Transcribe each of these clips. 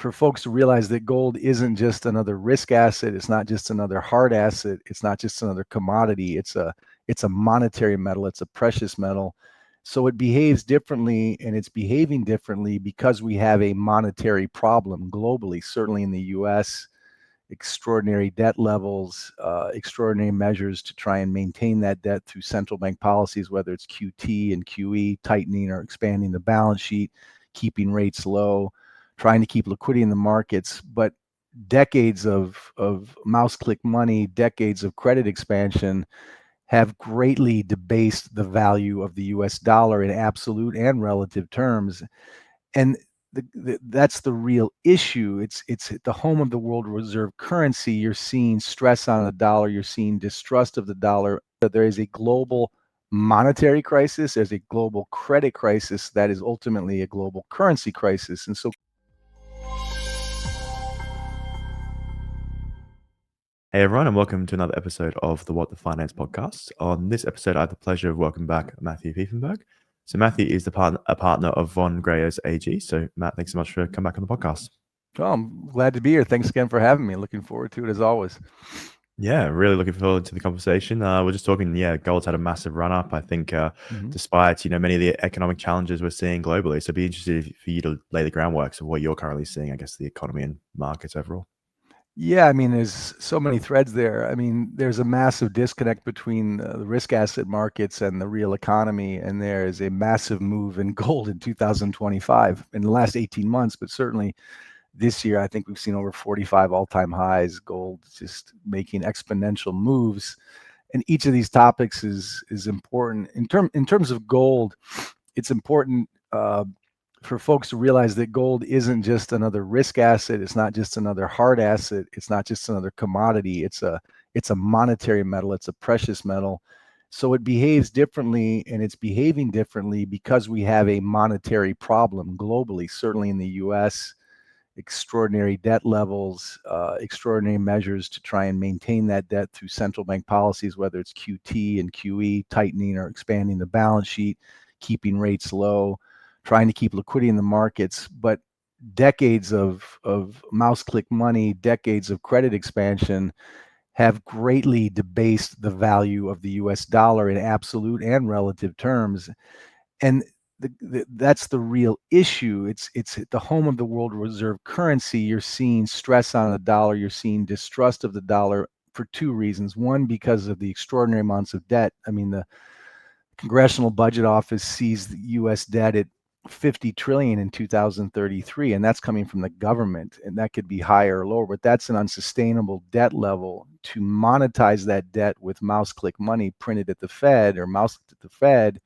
for folks to realize that gold isn't just another risk asset. It's not just another hard asset. It's not just another commodity. It's a monetary metal. It's a precious metal. So it behaves differently, and it's behaving differently because we have a monetary problem globally, certainly in the US, extraordinary debt levels, extraordinary measures to try and maintain that debt through central bank policies, whether it's QT and QE, tightening or expanding the balance sheet, keeping rates low, trying to keep liquidity in the markets. But decades of mouse click money, decades of credit expansion have greatly debased the value of the US dollar in absolute and relative terms. And that's the real issue. It's the home of the world reserve currency. You're seeing stress on the dollar. You're seeing distrust of the dollar. There is a global monetary crisis. There's a global credit crisis that is ultimately a global currency crisis. And so Hey everyone, and welcome to another episode of the WTFinance podcast. On this episode, I have the pleasure of welcoming back Matthew Piepenburg. So Matthew is a partner of von Greyerz AG. So Matt, thanks so much for coming back on the podcast. Oh, I'm glad to be here. Thanks again for having me. Looking forward to it as always. Yeah, really looking forward to the conversation. We're just talking, gold's had a massive run up, I think, despite, many of the economic challenges we're seeing globally. So it'd be interested for you to lay the groundwork of what you're currently seeing, I guess, the economy and markets overall. Yeah, I mean, there's so many threads there. I mean, there's a massive disconnect between the risk asset markets and the real economy, and there is a massive move in gold in 2025 in the last 18 months, but certainly this year, I think we've seen over 45 all-time highs. Gold just making exponential moves, and each of these topics is important. In terms of gold, it's important for folks to realize that gold isn't just another risk asset. It's not just another hard asset. It's not just another commodity. It's a monetary metal. It's a precious metal. So it behaves differently, and it's behaving differently because we have a monetary problem globally, certainly in the US, extraordinary debt levels, extraordinary measures to try and maintain that debt through central bank policies, whether it's QT and QE, tightening or expanding the balance sheet, keeping rates low, trying to keep liquidity in the markets. But decades of mouse click money, decades of credit expansion have greatly debased the value of the US dollar in absolute and relative terms. And that's the real issue. It's the home of the world reserve currency. You're seeing stress on the dollar. You're seeing distrust of the dollar for two reasons. One, because of the extraordinary amounts of debt. I mean, the Congressional Budget Office sees the U.S. debt at 50 trillion in 2033, and that's coming from the government, and that could be higher or lower, but that's an unsustainable debt level. To monetize that debt with mouse click money printed at the Fed or mouse at the Fed,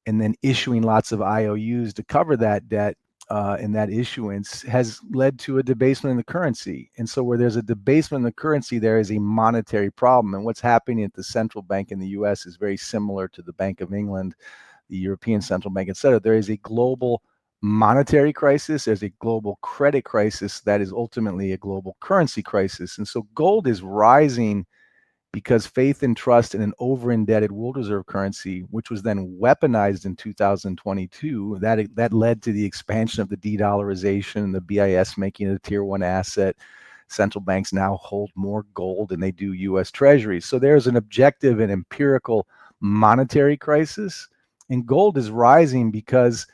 and then issuing lots of IOUs to cover that debt, and that issuance has led to a debasement in the currency. And so where there's a debasement in the currency, there is a monetary problem. And what's happening at the central bank in the US is very similar to the Bank of England, the European Central Bank, et cetera. There is a global monetary crisis. There's a global credit crisis that is ultimately a global currency crisis. And so gold is rising because faith and trust in an over-indebted world reserve currency, which was then weaponized in 2022, that led to the expansion of the de-dollarization and the BIS making it a tier one asset. Central banks now hold more gold than they do US treasuries. So there's an objective and empirical monetary crisis, and gold is rising because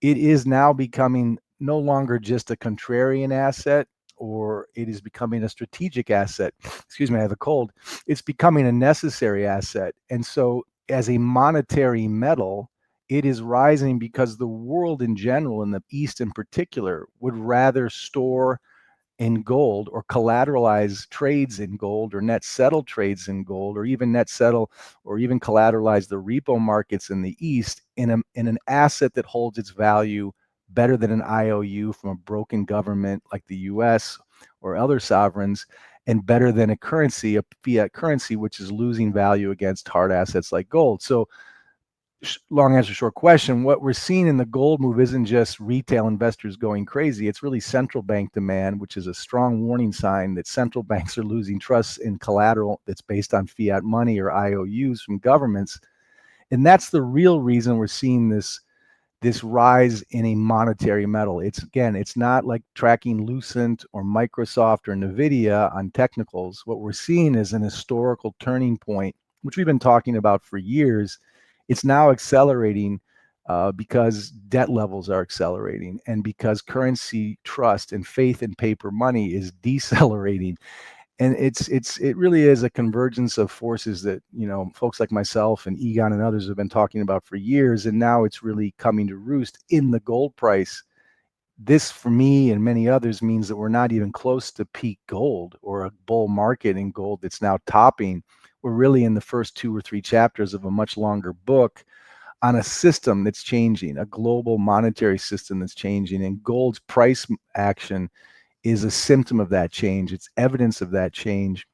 it is now becoming no longer just a contrarian asset, or it is becoming a strategic asset. Excuse me, I have a cold. It's becoming a necessary asset. And so as a monetary metal, it is rising because the world in general, and the East in particular, would rather store in gold or collateralize trades in gold or net settle trades in gold, or even net settle or even collateralize the repo markets in the East in an asset that holds its value better than an IOU from a broken government like the US or other sovereigns, and better than a currency, a fiat currency, which is losing value against hard assets like gold. So long answer, short question, what we're seeing in the gold move isn't just retail investors going crazy. It's really central bank demand, which is a strong warning sign that central banks are losing trust in collateral that's based on fiat money or IOUs from governments. And that's the real reason we're seeing this this rise in a monetary metal. It's not like tracking Lucent or Microsoft or Nvidia on technicals. What we're seeing is an historical turning point, which we've been talking about for years. It's now accelerating because debt levels are accelerating, and because currency trust and faith in paper money is decelerating. And it really is a convergence of forces that, folks like myself and Egon and others have been talking about for years, and now it's really coming to roost in the gold price. This, for me and many others, means that we're not even close to peak gold or a bull market in gold that's now topping. We're really in the first 2 or 3 chapters of a much longer book on a system that's changing, a global monetary system that's changing, and gold's price action is a symptom of that change. It's evidence of that change.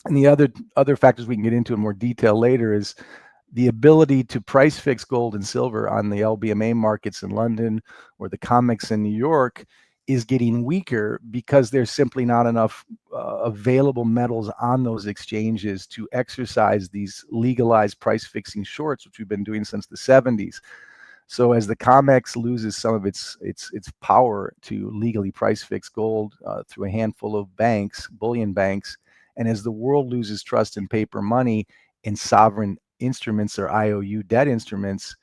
And the other factors we can get into in more detail later is the ability to price fix gold and silver on the LBMA markets in London or the COMEX in New York is getting weaker because there's simply not enough available metals on those exchanges to exercise these legalized price fixing shorts, which we've been doing since the 70s. So as the COMEX loses some of its power to legally price fix gold through a handful of banks, bullion banks, and as the world loses trust in paper money, in sovereign instruments or IOU debt instruments,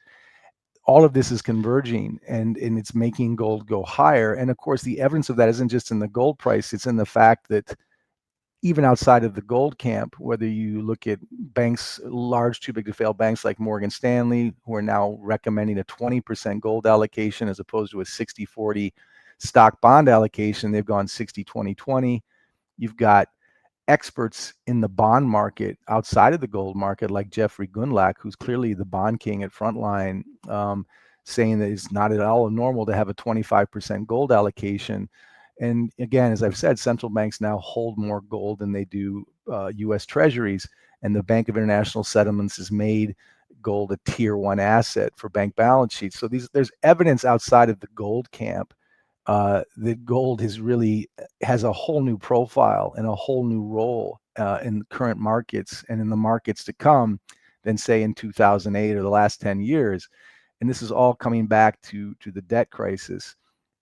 all of this is converging, and it's making gold go higher. And of course, the evidence of that isn't just in the gold price, it's in the fact that even outside of the gold camp, whether you look at banks, large too big to fail banks like Morgan Stanley, who are now recommending a 20% gold allocation as opposed to a 60-40 stock bond allocation, they've gone 60-20-20. You've got experts in the bond market outside of the gold market, like Jeffrey Gundlach, who's clearly the bond king at Frontline, saying that it's not at all normal to have a 25% gold allocation. And again, as I've said, central banks now hold more gold than they do U.S. Treasuries, and the Bank of International Settlements has made gold a tier 1 asset for bank balance sheets. So there's evidence outside of the gold camp that gold has a whole new profile and a whole new role in the current markets and in the markets to come than, say, in 2008 or the last 10 years. And this is all coming back to the debt crisis.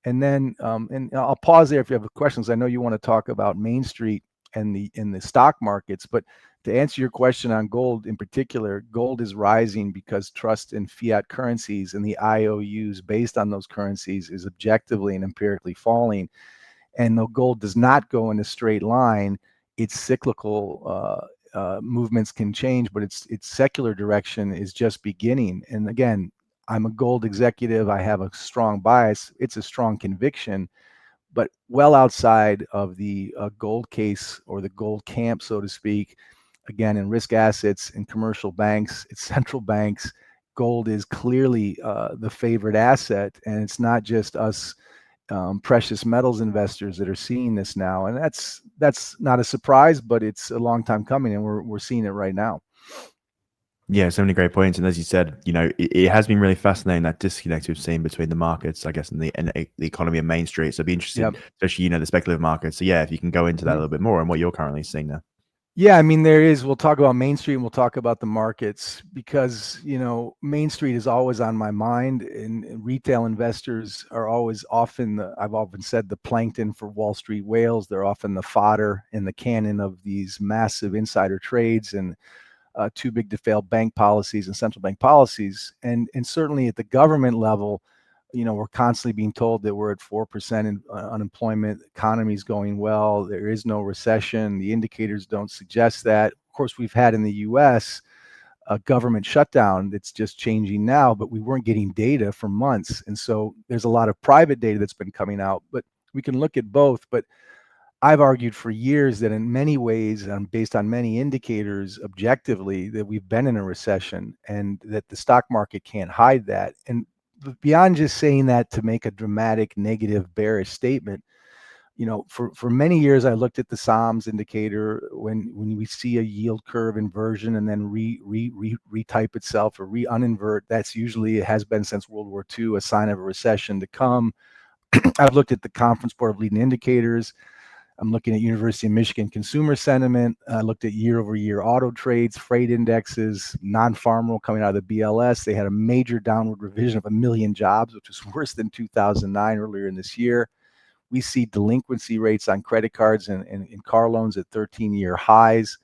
And then, and I'll pause there if you have questions. I know you want to talk about Main Street and the stock markets, but to answer your question on gold in particular, gold is rising because trust in fiat currencies and the IOUs based on those currencies is objectively and empirically falling. And though gold does not go in a straight line, its cyclical movements can change, but its secular direction is just beginning. And again, I'm a gold executive. I have a strong bias. It's a strong conviction, but well outside of the gold case or the gold camp, so to speak. Again, in risk assets, in commercial banks, it's central banks, gold is clearly the favorite asset. And it's not just us precious metals investors that are seeing this now. And that's not a surprise, but it's a long time coming, and we're seeing it right now. Yeah, so many great points. And as you said, it has been really fascinating, that disconnect we've seen between the markets, I guess, and the economy and Main Street. So I'd be interested, especially, the speculative markets. So yeah, if you can go into that a little bit more and what you're currently seeing there. Yeah, I mean, we'll talk about Main Street and we'll talk about the markets because, Main Street is always on my mind, and retail investors are always I've often said, the plankton for Wall Street whales. They're often the fodder in the cannon of these massive insider trades and too big to fail bank policies and central bank policies. And certainly at the government level, we're constantly being told that we're at 4% in unemployment, the economy's going well, there is no recession, the indicators don't suggest that. Of course, we've had in the US a government shutdown that's just changing now, but we weren't getting data for months. And so there's a lot of private data that's been coming out, but we can look at both. But I've argued for years that in many ways, based on many indicators objectively, that we've been in a recession and that the stock market can't hide that. And beyond just saying that to make a dramatic negative bearish statement, for many years I looked at the SOMS indicator when we see a yield curve inversion and then retype itself or uninvert. That's usually, it has been since World War II, a sign of a recession to come. I've looked at the Conference Board of Leading Indicators. I'm looking at University of Michigan consumer sentiment. I looked at year-over-year auto trades, freight indexes, non-farm roll coming out of the BLS. They had a major downward revision of 1 million jobs, which was worse than 2009 earlier in this year. We see delinquency rates on credit cards and car loans at 13-year highs.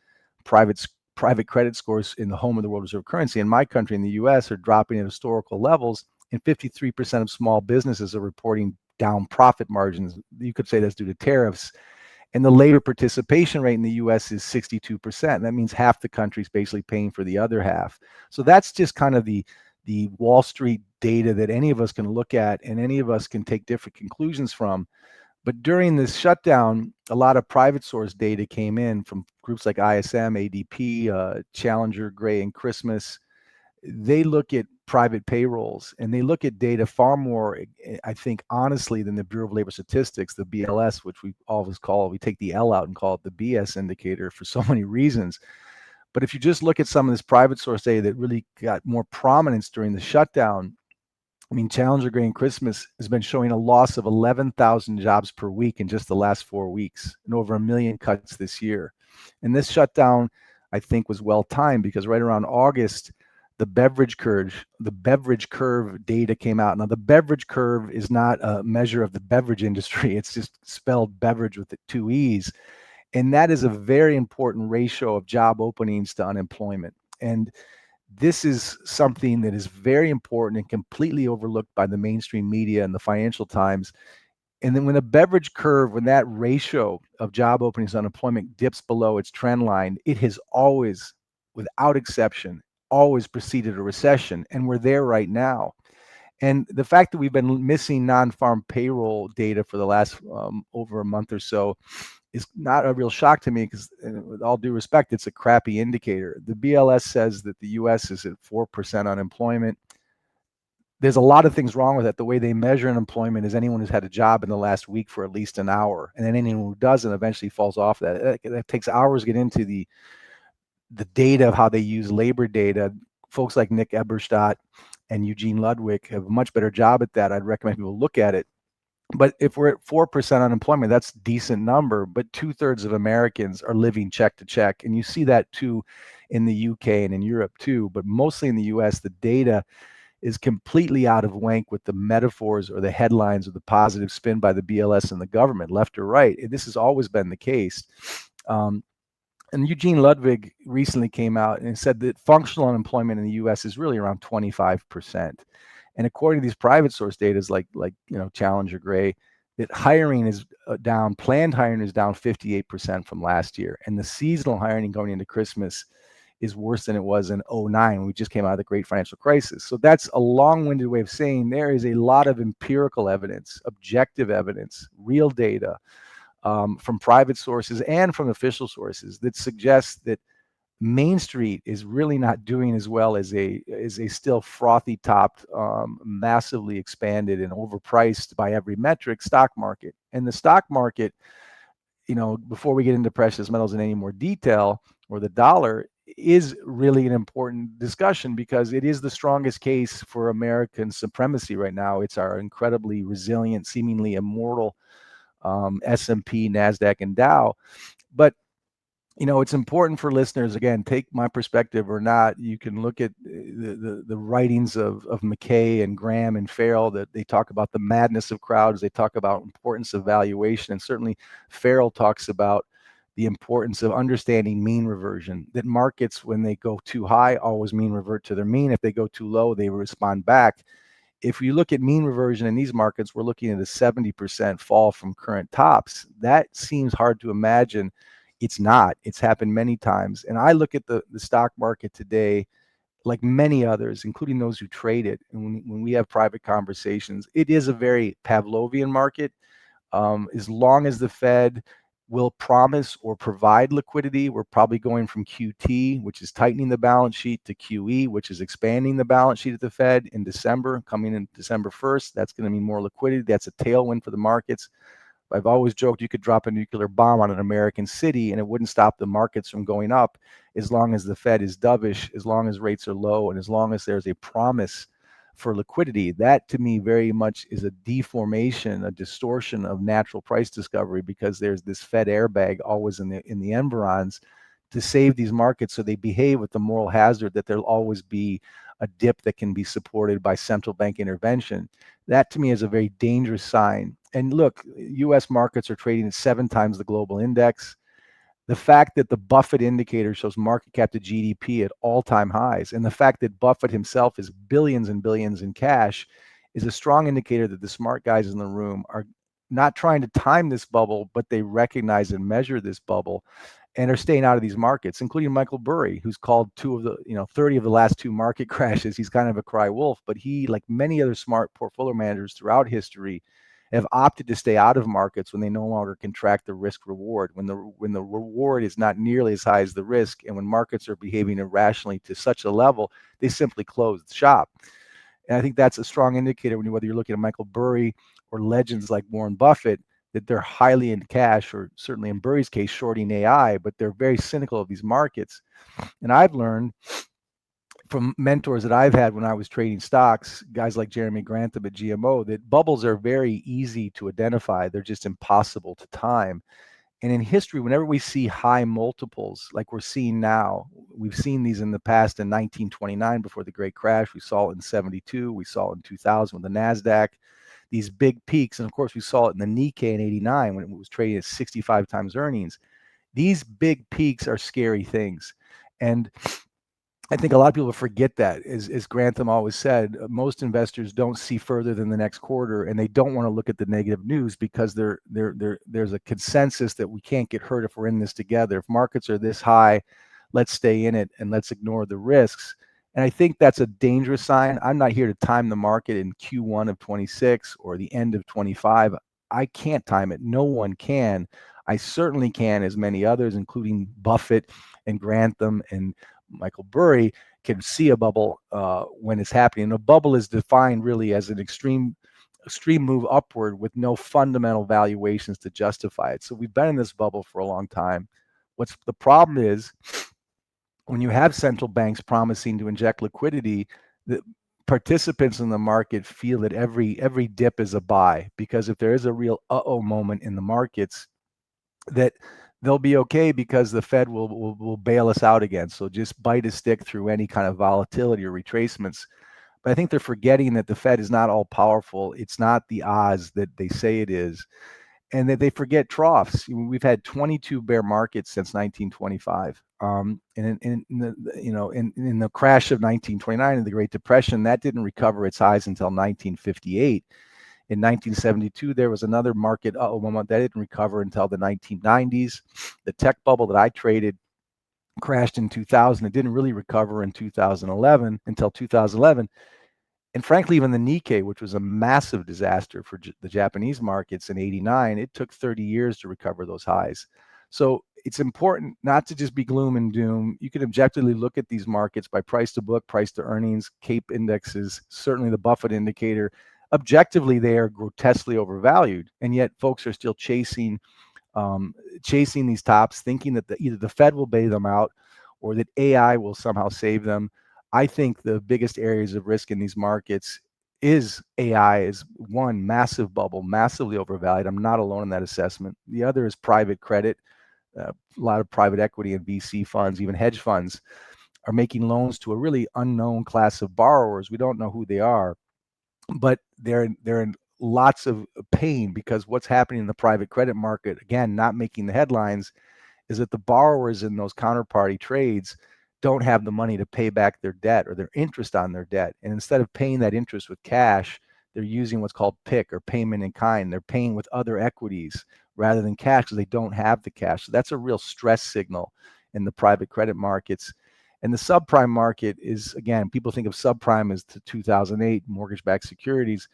Private credit scores in the home of the world reserve currency in my country, in the U.S., are dropping at historical levels, and 53% of small businesses are reporting down profit margins. You could say that's due to tariffs. And the labor participation rate in the U.S. is 62%. That means half the country is basically paying for the other half. So that's just kind of the Wall Street data that any of us can look at and any of us can take different conclusions from. But during this shutdown, a lot of private source data came in from groups like ISM, ADP, Challenger, Gray, and Christmas. They look at private payrolls and they look at data far more, I think, honestly, than the Bureau of Labor Statistics, the BLS, which we always we take the L out and call it the BS indicator for so many reasons. But if you just look at some of this private source data that really got more prominence during the shutdown, I mean, Challenger, Gray, and Christmas has been showing a loss of 11,000 jobs per week in just the last 4 weeks and over 1 million cuts this year. And this shutdown, I think, was well timed because right around August, the beverage curve data came out. Now, the beverage curve is not a measure of the beverage industry. It's just spelled beverage with the 2 E's. And that is a very important ratio of job openings to unemployment. And this is something that is very important and completely overlooked by the mainstream media and the Financial Times. And then when the beverage curve, when that ratio of job openings to unemployment dips below its trend line, it has always, without exception, always preceded a recession. And we're there right now. And the fact that we've been missing non-farm payroll data for the last over a month or so is not a real shock to me because, with all due respect, it's a crappy indicator. The BLS says that the U.S. is at 4% unemployment. There's a lot of things wrong with it. The way they measure unemployment is anyone who's had a job in the last week for at least an hour, and then anyone who doesn't eventually falls off that. It takes hours to get into the data of how they use labor data. Folks like Nick Eberstadt and Eugene Ludwig have a much better job at that. I'd recommend people look at it. But if we're at 4% unemployment, that's a decent number, but 2/3 of Americans are living check to check. And you see that too in the UK and in Europe too, but mostly in the US, the data is completely out of whack with the metaphors or the headlines or the positive spin by the BLS and the government, left or right. And this has always been the case. And Eugene Ludwig recently came out and said that functional unemployment in the US is really around 25%. And according to these private source data, like Challenger, Gray, that hiring is down, planned hiring is down 58% from last year. And the seasonal hiring going into Christmas is worse than it was in 2009 when we just came out of the great financial crisis. So that's a long-winded way of saying there is a lot of empirical evidence, objective evidence, real data from private sources and from official sources that suggests that Main Street is really not doing as well as a still frothy topped, massively expanded and overpriced by every metric stock market. And the stock market, before we get into precious metals in any more detail, or the dollar, is really an important discussion because it is the strongest case for American supremacy right now. It's our incredibly resilient, seemingly immortal S&P, NASDAQ, and Dow. But it's important for listeners, again, take my perspective or not. You can look at the writings of McKay and Graham and Farrell, that they talk about the madness of crowds. They talk about importance of valuation. And certainly Farrell talks about the importance of understanding mean reversion, that markets, when they go too high, always mean revert to their mean. If they go too low, they respond back. If you look at mean reversion in these markets, we're looking at a 70% fall from current tops. That seems hard to imagine. It's not. It's happened many times. And I look at the stock market today, like many others, including those who trade it. And when we have private conversations, it is a very Pavlovian market. As long as the Fed will promise or provide liquidity, we're probably going from QT, which is tightening the balance sheet, to QE, which is expanding the balance sheet at the Fed in December, coming in December 1st. That's going to mean more liquidity. That's a tailwind for the markets. I've always joked you could drop a nuclear bomb on an American city and it wouldn't stop the markets from going up, as long as the Fed is dovish, as long as rates are low, and as long as there's a promise for liquidity. That to me very much is a deformation, a distortion of natural price discovery, because there's this Fed airbag always in the environs to save these markets so they behave with the moral hazard that there'll always be a dip that can be supported by central bank intervention. That to me is a very dangerous sign. And look, US markets are trading at 7 times the global index. The fact that the Buffett indicator shows market cap to GDP at all-time highs, and the fact that Buffett himself is billions and billions in cash, is a strong indicator that the smart guys in the room are not trying to time this bubble, but they recognize and measure this bubble and are staying out of these markets, including Michael Burry, who's called 30 of the last 2 market crashes. He's kind of a cry wolf, but he, like many other smart portfolio managers throughout history, have opted to stay out of markets when they no longer can track the risk reward, when the reward is not nearly as high as the risk, and when markets are behaving irrationally to such a level, they simply close the shop. And I think that's a strong indicator whether you're looking at Michael Burry or legends like Warren Buffett, that they're highly in cash, or certainly in Burry's case, shorting AI, but they're very cynical of these markets. And I've learned from mentors that I've had when I was trading stocks, guys like Jeremy Grantham at GMO, that bubbles are very easy to identify. They're just impossible to time. And in history, whenever we see high multiples like we're seeing now, we've seen these in the past in 1929 before the Great Crash. We saw it in 72. We saw it in 2000 with the NASDAQ. These big peaks. And of course, we saw it in the Nikkei in 89 when it was trading at 65 times earnings. These big peaks are scary things. And I think a lot of people forget that. As Grantham always said, most investors don't see further than the next quarter, and they don't want to look at the negative news because there's a consensus that we can't get hurt if we're in this together. If markets are this high, let's stay in it and let's ignore the risks. And I think that's a dangerous sign. I'm not here to time the market in Q1 of 26 or the end of 25. I can't time it. No one can. I certainly can, as many others, including Buffett and Grantham and Michael Burry, can see a bubble when it's happening. And a bubble is defined really as an extreme move upward with no fundamental valuations to justify it. So we've been in this bubble for a long time. What's the problem is when you have central banks promising to inject liquidity, the participants in the market feel that every dip is a buy, because if there is a real uh-oh moment in the markets, that they'll be okay because the Fed will bail us out again. So just bite a stick through any kind of volatility or retracements. But I think they're forgetting that the Fed is not all powerful. It's not the Oz that they say it is, and that they forget troughs. We've had 22 bear markets since 1925. And in the crash of 1929 and the Great Depression, that didn't recover its highs until 1958. In 1972, there was another market moment that didn't recover until the 1990s. The tech bubble that I traded crashed in 2000. It didn't really recover until 2011. And frankly, even the Nikkei, which was a massive disaster for the Japanese markets in 89, it took 30 years to recover those highs. So it's important not to just be gloom and doom. You can objectively look at these markets by price to book, price to earnings, CAPE indexes, certainly the Buffett indicator. Objectively, they are grotesquely overvalued, and yet folks are still chasing these tops, thinking that either the Fed will bail them out or that AI will somehow save them. I think the biggest areas of risk in these markets is AI is one massive bubble, massively overvalued. I'm not alone in that assessment. The other is private credit. A lot of private equity and VC funds, even hedge funds, are making loans to a really unknown class of borrowers. We don't know who they are, but they're in lots of pain because what's happening in the private credit market, again, not making the headlines, is that the borrowers in those counterparty trades don't have the money to pay back their debt or their interest on their debt. And instead of paying that interest with cash, they're using what's called PIK, or payment in kind. They're paying with other equities rather than cash because they don't have the cash. So that's a real stress signal in the private credit markets. And the subprime market is, again, people think of subprime as the 2008 mortgage-backed securities,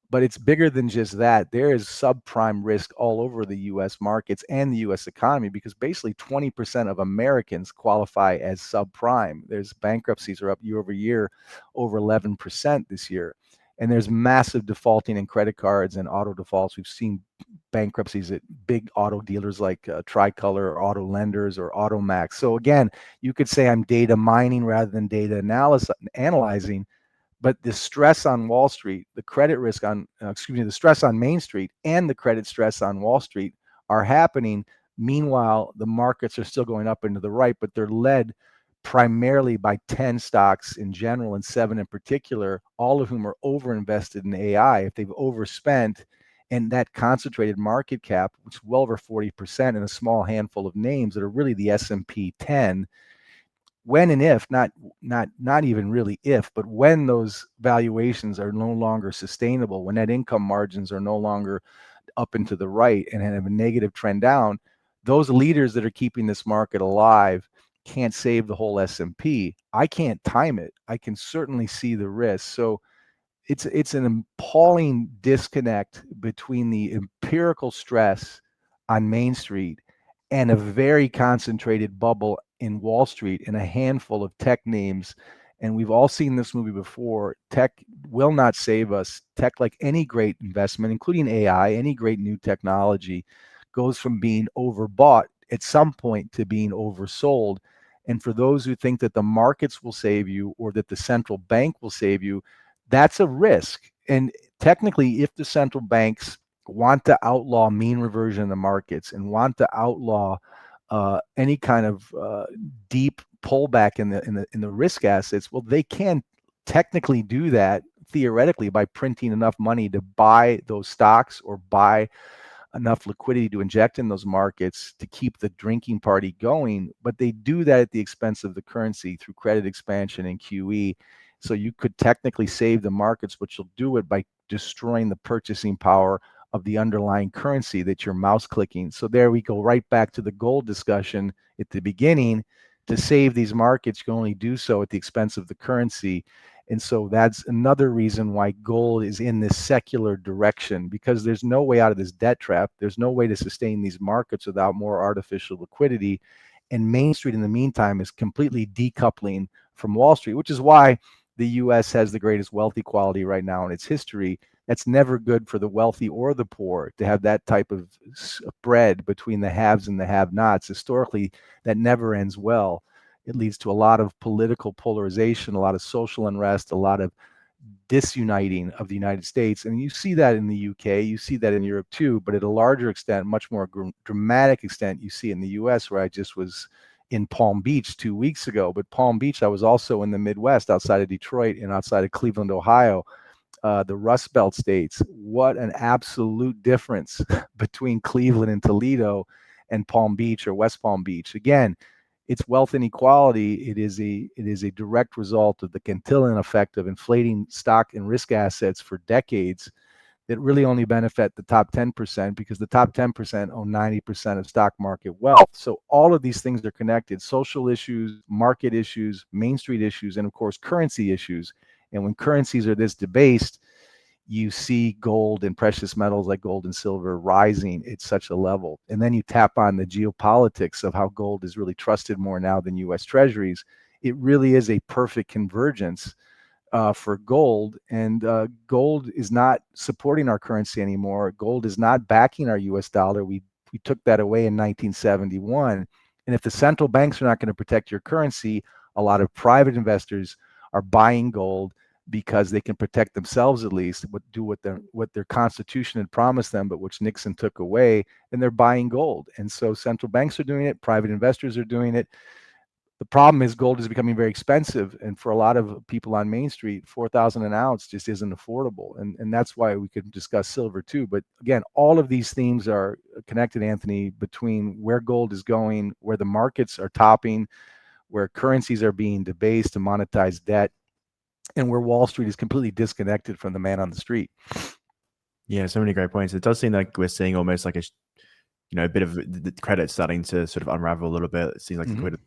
but it's bigger than just that. There is subprime risk all over the U.S. markets and the U.S. economy because basically 20% of Americans qualify as subprime. There's bankruptcies are up year over year, over 11% this year. And there's massive defaulting in credit cards and auto defaults. We've seen bankruptcies at big auto dealers like Tricolor or Auto Lenders or Automax. So again, you could say I'm data mining rather than data analyzing, But the stress on Wall Street, the credit risk on, the stress on Main Street and the credit stress on Wall Street are happening. Meanwhile, the markets are still going up and to the right, but they're led primarily by 10 stocks in general and 7 in particular, all of whom are overinvested in AI. If they've overspent, and that concentrated market cap, which is well over 40% in a small handful of names that are really the S&P 10, when and if, not even really if, but when those valuations are no longer sustainable, when net income margins are no longer up and to the right and have a negative trend down, those leaders that are keeping this market alive can't save the whole S&P. I can't time it. I can certainly see the risk. So it's an appalling disconnect between the empirical stress on Main Street and a very concentrated bubble in Wall Street and a handful of tech names. And we've all seen this movie before. Tech will not save us. Tech, like any great investment, including AI, any great new technology, goes from being overbought at some point to being oversold. And for those who think that the markets will save you or that the central bank will save you, that's a risk. And technically, if the central banks want to outlaw mean reversion in the markets and want to outlaw any kind of deep pullback in the risk assets, well, they can technically do that theoretically by printing enough money to buy those stocks or buy enough liquidity to inject in those markets to keep the drinking party going. But they do that at the expense of the currency through credit expansion and QE. So you could technically save the markets, but you'll do it by destroying the purchasing power of the underlying currency that you're mouse clicking. So there we go right back to the gold discussion at the beginning. To save these markets, you can only do so at the expense of the currency. And so that's another reason why gold is in this secular direction, because there's no way out of this debt trap. There's no way to sustain these markets without more artificial liquidity. And Main Street, in the meantime, is completely decoupling from Wall Street, which is why the US has the greatest wealth equality right now in its history. That's never good for the wealthy or the poor to have that type of spread between the haves and the have-nots. Historically, that never ends well. It leads to a lot of political polarization, a lot of social unrest, a lot of disuniting of the United States. And you see that in the UK, you see that in Europe too, but at a larger extent, much more dramatic extent, you see in the US, where I just was in Palm Beach 2 weeks ago. But Palm Beach, I was also in the Midwest outside of Detroit and outside of Cleveland, Ohio. The Rust Belt states. What an absolute difference between Cleveland and Toledo and Palm Beach or West Palm Beach. Again, it's wealth inequality. It is a direct result of the Cantillon effect of inflating stock and risk assets for decades that really only benefit the top 10%, because the top 10% own 90% of stock market wealth. So all of these things are connected: social issues, market issues, Main Street issues, and of course currency issues. And when currencies are this debased, you see gold and precious metals like gold and silver rising at such a level. And then you tap on the geopolitics of how gold is really trusted more now than US Treasuries. It really is a perfect convergence for gold. And gold is not supporting our currency anymore. Gold is not backing our US dollar. We took that away in 1971. And if the central banks are not going to protect your currency, a lot of private investors are buying gold because they can protect themselves, at least, do what their constitution had promised them, but which Nixon took away, and they're buying gold. And so central banks are doing it, private investors are doing it. The problem is gold is becoming very expensive, and for a lot of people on Main Street, 4,000 an ounce just isn't affordable. And that's why we could discuss silver too. But again, all of these themes are connected, Anthony, between where gold is going, where the markets are topping, where currencies are being debased to monetize debt, and where Wall Street is completely disconnected from the man on the street. Yeah, so many great points. It does seem like we're seeing almost like a bit of the credit starting to sort of unravel a little bit. It seems like liquidity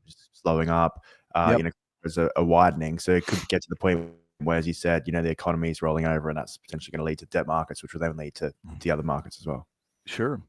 is slowing up. There's a widening, so it could get to the point where, as you said, the economy is rolling over, and that's potentially going to lead to debt markets, which will then lead to the other markets as well. Sure.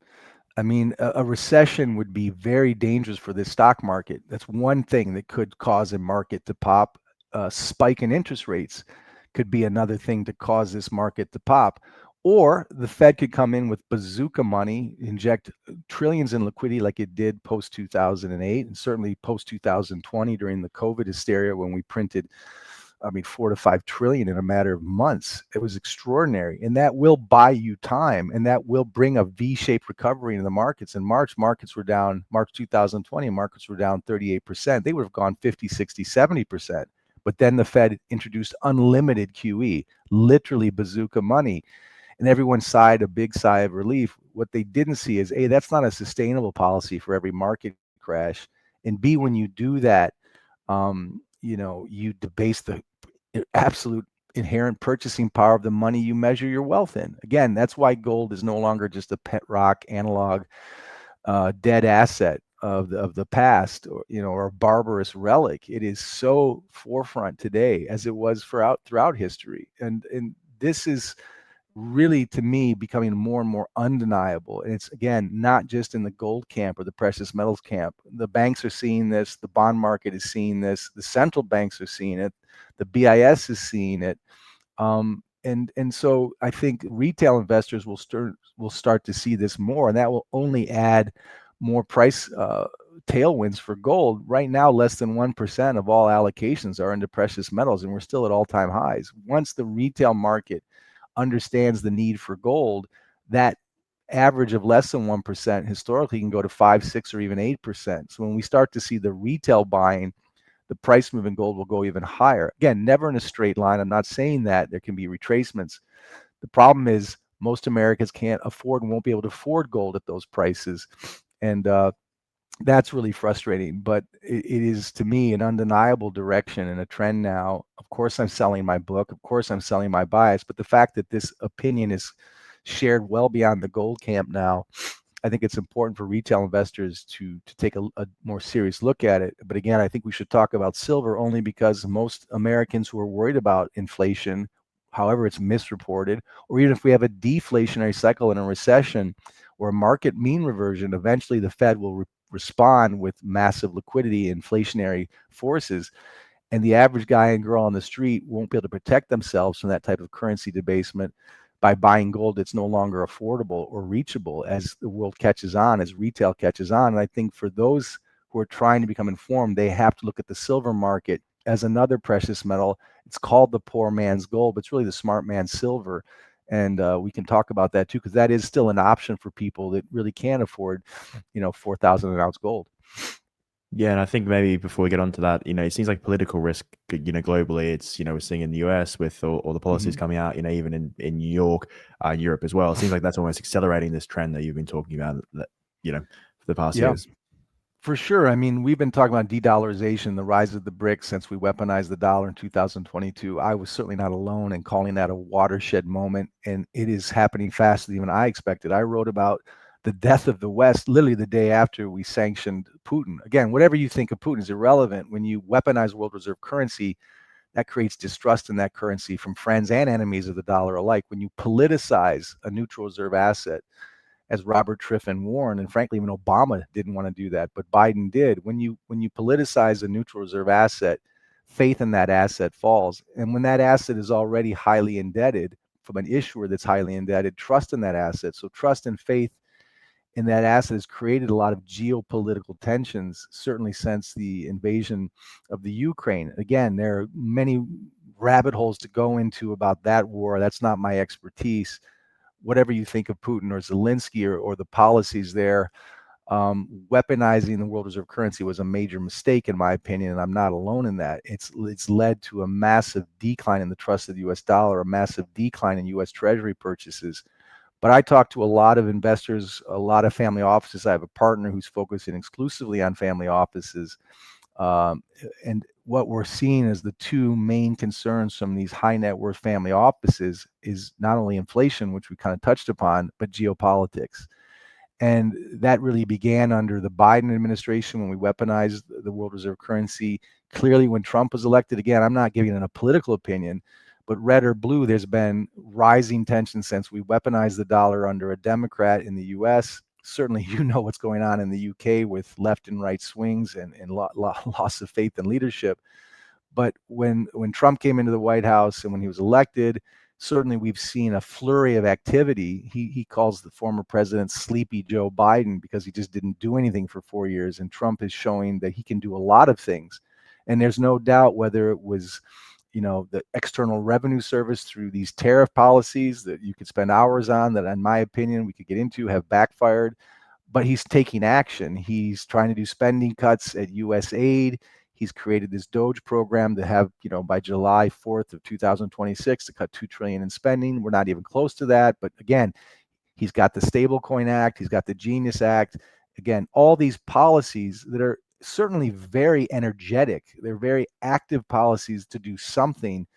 I mean, a recession would be very dangerous for the stock market. That's one thing that could cause a market to pop. A spike in interest rates could be another thing to cause this market to pop. Or the Fed could come in with bazooka money, inject trillions in liquidity like it did post-2008 and certainly post-2020 during the COVID hysteria when we printed 4 to 5 trillion in a matter of months. It was extraordinary, and that will buy you time, and that will bring a V-shaped recovery in the markets. In March, March 2020, markets were down 38%. They would have gone 50, 60, 70%. But then the Fed introduced unlimited QE, literally bazooka money, and everyone sighed a big sigh of relief. What they didn't see is, A, that's not a sustainable policy for every market crash, and B, when you do that, you debase the absolute inherent purchasing power of the money you measure your wealth in. Again, that's why gold is no longer just a pet rock analog, dead asset of the past, or a barbarous relic. It is so forefront today as it was throughout history, and this is really, to me, becoming more and more undeniable. And it's, again, not just in the gold camp or the precious metals camp. The banks are seeing this. The bond market is seeing this. The central banks are seeing it. The BIS is seeing it. And so I think retail investors will start to see this more, and that will only add more price tailwinds for gold. Right now, less than 1% of all allocations are into precious metals, and we're still at all-time highs. Once the retail market understands the need for gold, that average of less than 1% historically can go to 5, 6, or even 8%. So when we start to see the retail buying, the price move in gold will go even higher. Again, never in a straight line. I'm not saying that. There can be retracements. The problem is most Americans can't afford and won't be able to afford gold at those prices. And that's really frustrating, but it is, to me, an undeniable direction and a trend now. Of course, I'm selling my book. Of course, I'm selling my bias. But the fact that this opinion is shared well beyond the gold camp now, I think it's important for retail investors to take a more serious look at it. But again, I think we should talk about silver only because most Americans who are worried about inflation, however it's misreported, or even if we have a deflationary cycle in a recession or a market mean reversion, eventually the Fed will respond with massive liquidity, inflationary forces, and the average guy and girl on the street won't be able to protect themselves from that type of currency debasement by buying gold that's no longer affordable or reachable as the world catches on, as retail catches on. And I think for those who are trying to become informed, they have to look at the silver market as another precious metal. It's called the poor man's gold, but it's really the smart man's silver. And we can talk about that too, because that is still an option for people that really can't afford, 4,000 an ounce gold. Yeah, and I think maybe before we get onto that, it seems like political risk, globally, it's, we're seeing in the US with all the policies coming out, even in New York, Europe as well. It seems like that's almost accelerating this trend that you've been talking about, for the past years. For sure. I mean, we've been talking about de-dollarization, the rise of the BRICS since we weaponized the dollar in 2022. I was certainly not alone in calling that a watershed moment, and it is happening faster than even I expected. I wrote about the death of the West literally the day after we sanctioned Putin. Again, whatever you think of Putin is irrelevant. When you weaponize world reserve currency, that creates distrust in that currency from friends and enemies of the dollar alike. When you politicize a neutral reserve asset, as Robert Triffin warned, and frankly, even Obama didn't want to do that, but Biden did. When you politicize a neutral reserve asset, faith in that asset falls. And when that asset is already highly indebted from an issuer that's highly indebted, trust in that asset. So trust and faith in that asset has created a lot of geopolitical tensions, certainly since the invasion of the Ukraine. Again, there are many rabbit holes to go into about that war. That's not my expertise. Whatever you think of Putin or Zelensky or the policies there, weaponizing the world reserve currency was a major mistake, in my opinion, and I'm not alone in that. It's led to a massive decline in the trust of the U.S. dollar, a massive decline in U.S. Treasury purchases. But I talk to a lot of investors, a lot of family offices. I have a partner who's focusing exclusively on family offices. And what we're seeing as the two main concerns from these high net worth family offices is not only inflation, which we kind of touched upon, but geopolitics. And that really began under the Biden administration when we weaponized the world reserve currency. Clearly, when Trump was elected, again, I'm not giving it a political opinion, but red or blue, there's been rising tension since we weaponized the dollar under a Democrat in the U.S. Certainly, what's going on in the U.K. with left and right swings and loss of faith in leadership. But when Trump came into the White House and when he was elected, certainly we've seen a flurry of activity. He calls the former president Sleepy Joe Biden because he just didn't do anything for 4 years. And Trump is showing that he can do a lot of things. And there's no doubt whether it was the external revenue service through these tariff policies that you could spend hours on, that in my opinion we could get into, have backfired. But he's taking action. He's trying to do spending cuts at US aid. He's created this Doge program to have, by July 4th of 2026 to cut $2 trillion in spending. We're not even close to that. But again, he's got the Stablecoin Act. He's got the Genius Act. Again, all these policies that are certainly very energetic. They're very active policies to do something.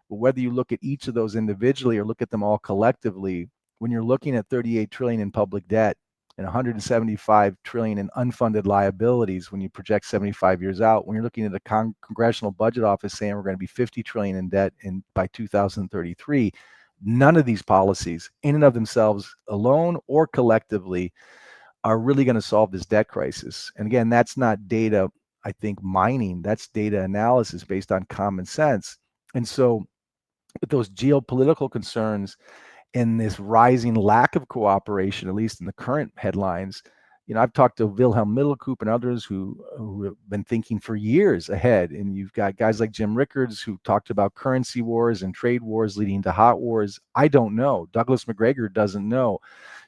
But whether you look at each of those individually or look at them all collectively, when you're looking at 38 trillion in public debt and 175 trillion in unfunded liabilities, when you project 75 years out, when you're looking at a congressional budget office saying we're going to be 50 trillion in debt by 2033, none of these policies in and of themselves alone or collectively are really going to solve this debt crisis. And again, that's not data, I think, mining. That's data analysis based on common sense. And so with those geopolitical concerns and this rising lack of cooperation, at least in the current headlines, I've talked to Wilhelm Middelkoop and others who have been thinking for years ahead. And you've got guys like Jim Rickards who talked about currency wars and trade wars leading to hot wars. I don't know. Douglas McGregor doesn't know.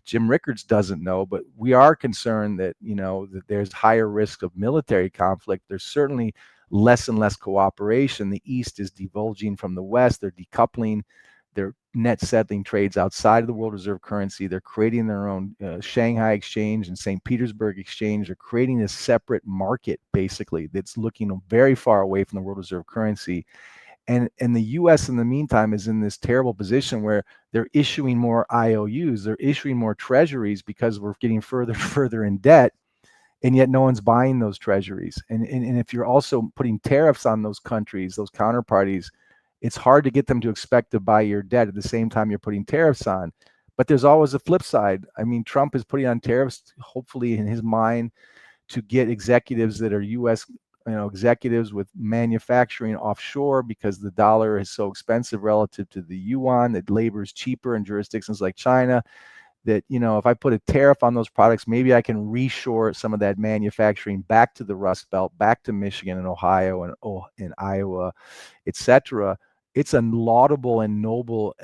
Jim Rickards doesn't know, but we are concerned that, that there's higher risk of military conflict. There's certainly less and less cooperation. The East is divulging from the West. They're decoupling. They're net settling trades outside of the world reserve currency. They're creating their own Shanghai exchange and St. Petersburg exchange. They're creating a separate market, basically, that's looking very far away from the world reserve currency. And the U.S. in the meantime is in this terrible position where they're issuing more IOUs, they're issuing more treasuries because we're getting further and further in debt, and yet no one's buying those treasuries. And if you're also putting tariffs on those countries, those counterparties, it's hard to get them to expect to buy your debt at the same time you're putting tariffs on. But there's always a flip side. I mean, Trump is putting on tariffs, hopefully in his mind, to get executives that are U.S. executives with manufacturing offshore because the dollar is so expensive relative to the yuan, that labor is cheaper in jurisdictions like China, that, if I put a tariff on those products, maybe I can reshore some of that manufacturing back to the Rust Belt, back to Michigan and Ohio and Iowa, etc. It's a laudable and noble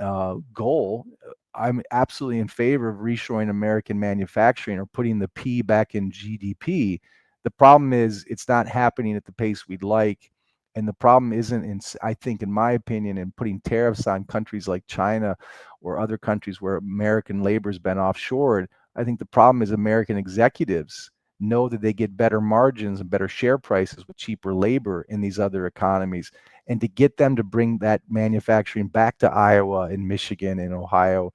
goal. I'm absolutely in favor of reshoring American manufacturing or putting the P back in GDP. The problem is it's not happening at the pace we'd like. And the problem isn't, I think, in my opinion, in putting tariffs on countries like China or other countries where American labor has been offshored. I think the problem is American executives know that they get better margins and better share prices with cheaper labor in these other economies. And to get them to bring that manufacturing back to Iowa and Michigan and Ohio,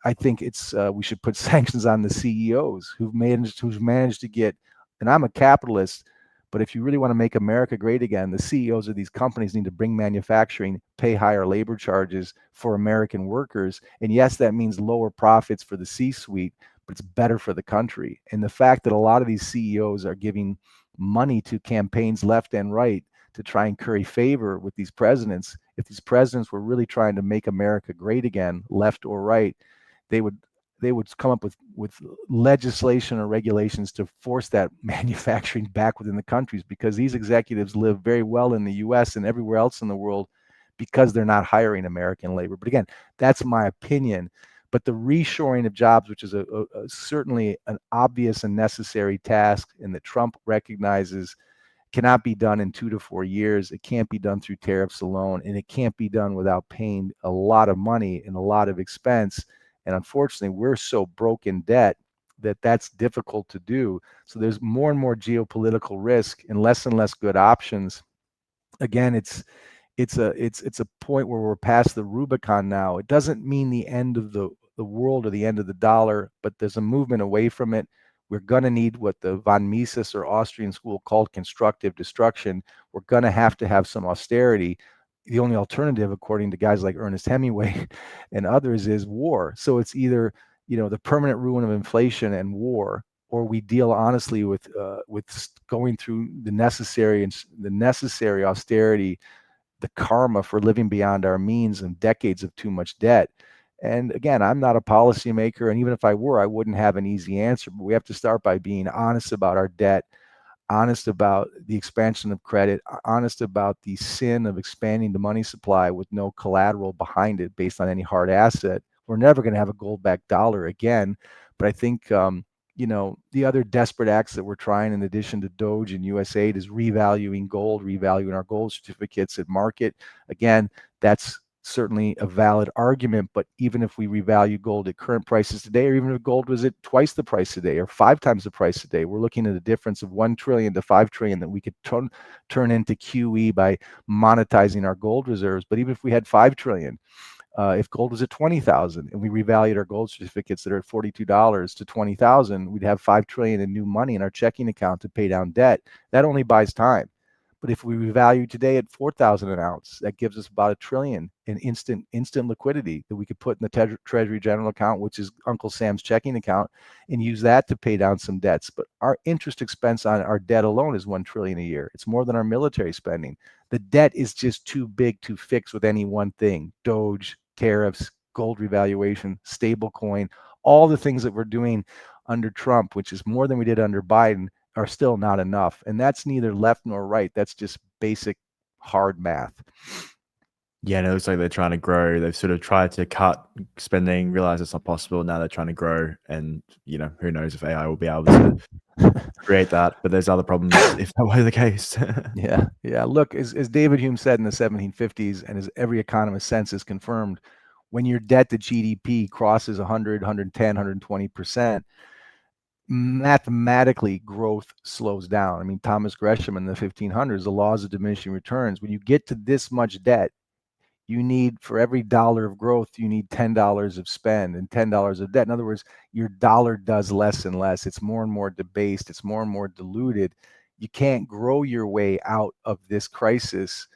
I think it's we should put sanctions on the CEOs who've managed to get. And I'm a capitalist, but if you really want to make America great again, the CEOs of these companies need to bring manufacturing, pay higher labor charges for American workers. And yes, that means lower profits for the C-suite, but it's better for the country. And the fact that a lot of these CEOs are giving money to campaigns left and right to try and curry favor with these presidents, if these presidents were really trying to make America great again, left or right, they would come up with legislation or regulations to force that manufacturing back within the countries, because these executives live very well in the US and everywhere else in the world because they're not hiring American labor. But again, that's my opinion. But the reshoring of jobs, which is certainly an obvious and necessary task, and that Trump recognizes cannot be done in 2 to 4 years. It can't be done through tariffs alone, and it can't be done without paying a lot of money and a lot of expense. And unfortunately, we're so broke in debt that that's difficult to do. So there's more and more geopolitical risk and less good options. Again, it's a point where we're past the Rubicon now. It doesn't mean the end of the world or the end of the dollar, but there's a movement away from it. We're going to need what the von Mises or Austrian school called constructive destruction. We're going to have some austerity. The only alternative, according to guys like Ernest Hemingway and others, is war. So it's either, the permanent ruin of inflation and war, or we deal honestly with going through the necessary austerity, the karma for living beyond our means and decades of too much debt. And again, I'm not a policymaker, and even if I were, I wouldn't have an easy answer. But we have to start by being honest about our debt. honest about the expansion of credit, honest about the sin of expanding the money supply with no collateral behind it based on any hard asset, we're never going to have a gold-backed dollar again. But I think, the other desperate acts that we're trying, in addition to Doge and USAID, is revaluing gold, revaluing our gold certificates at market. Again, that's certainly a valid argument, but even if we revalue gold at current prices today, or even if gold was at twice the price today or 5 times the price today, we're looking at a difference of 1 trillion to 5 trillion that we could turn into QE by monetizing our gold reserves. But even if we had 5 trillion, if gold was at 20,000 and we revalued our gold certificates that are at $42 to 20,000, we'd have 5 trillion in new money in our checking account to pay down debt. That only buys time. But if we revalue today at 4,000 an ounce, that gives us about $1 trillion in instant liquidity that we could put in the Treasury General account, which is Uncle Sam's checking account, and use that to pay down some debts. But our interest expense on our debt alone is $1 trillion a year. It's more than our military spending. The debt is just too big to fix with any one thing: Doge, tariffs, gold revaluation, stable coin, all the things that we're doing under Trump, which is more than we did under Biden, are still not enough. And that's neither left nor right. That's just basic hard math. Yeah, and it looks like they're trying to grow. They've sort of tried to cut spending, realize it's not possible. Now they're trying to grow, and who knows if AI will be able to create that. But there's other problems if that were the case. Yeah. Look, as David Hume said in the 1750s, and as every economist since has confirmed, when your debt to GDP crosses 100, 110, 120%, mathematically growth slows down. I mean, Thomas Gresham in the 1500s, the laws of diminishing returns. When you get to this much debt, you need, for every dollar of growth, you need $10 of spend and $10 of debt. In other words, your dollar does less and less. It's more and more debased. It's more and more diluted. You can't grow your way out of this crisis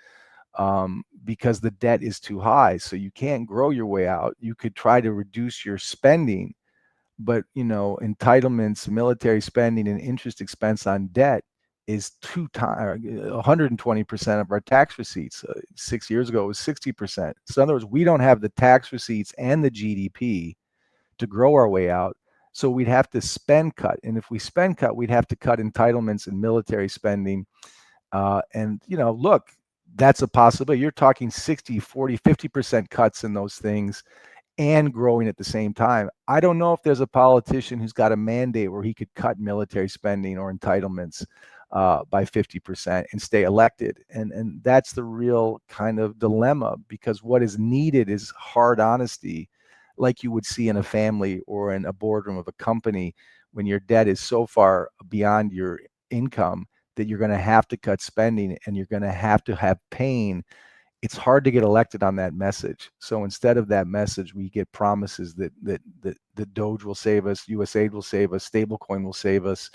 because the debt is too high. So you can't grow your way out. You could try to reduce your spending, but entitlements, military spending, and interest expense on debt is 120% of our tax receipts. 6 years ago, it was 60%. So in other words, we don't have the tax receipts and the GDP to grow our way out. So we'd have to spend cut. And if we spend cut, we'd have to cut entitlements and military spending. Look, that's a possibility. You're talking 60, 40, 50% cuts in those things and growing at the same time. I don't know if there's a politician who's got a mandate where he could cut military spending or entitlements by 50% and stay elected. And that's the real kind of dilemma, because what is needed is hard honesty, like you would see in a family or in a boardroom of a company, when your debt is so far beyond your income that you're going to have to cut spending and you're going to have pain. It's hard to get elected on that message. So instead of that message, we get promises that Doge will save us, USAID will save us, stablecoin will save us,